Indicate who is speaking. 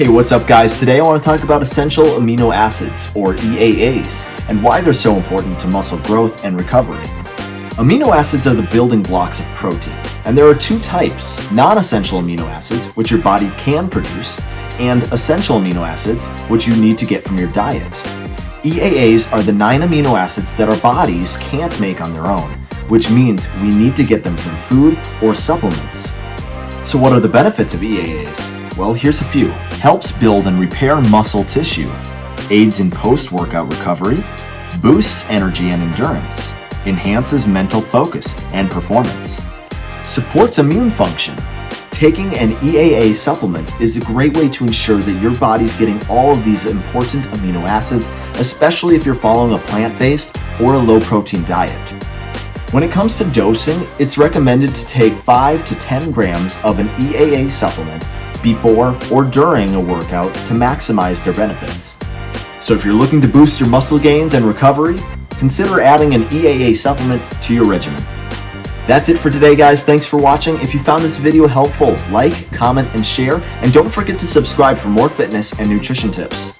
Speaker 1: Hey, what's up guys? Today I want to talk about essential amino acids, or EAAs, and why they're so important to muscle growth and recovery. Amino acids are the building blocks of protein, and there are two types: non-essential amino acids, which your body can produce, and essential amino acids, which you need to get from your diet. EAAs are the 9 amino acids that our bodies can't make on their own, which means we need to get them from food or supplements. So what are the benefits of EAAs? Well, here's a few. Helps build and repair muscle tissue, aids in post-workout recovery, boosts energy and endurance, enhances mental focus and performance, supports immune function. Taking an EAA supplement is a great way to ensure that your body's getting all of these important amino acids, especially if you're following a plant-based or a low-protein diet. When it comes to dosing, it's recommended to take 5 to 10 grams of an EAA supplement before or during a workout to maximize their benefits. So if you're looking to boost your muscle gains and recovery, consider adding an EAA supplement to your regimen. That's it for today, guys. Thanks for watching. If you found this video helpful, like, comment, and share, and don't forget to subscribe for more fitness and nutrition tips.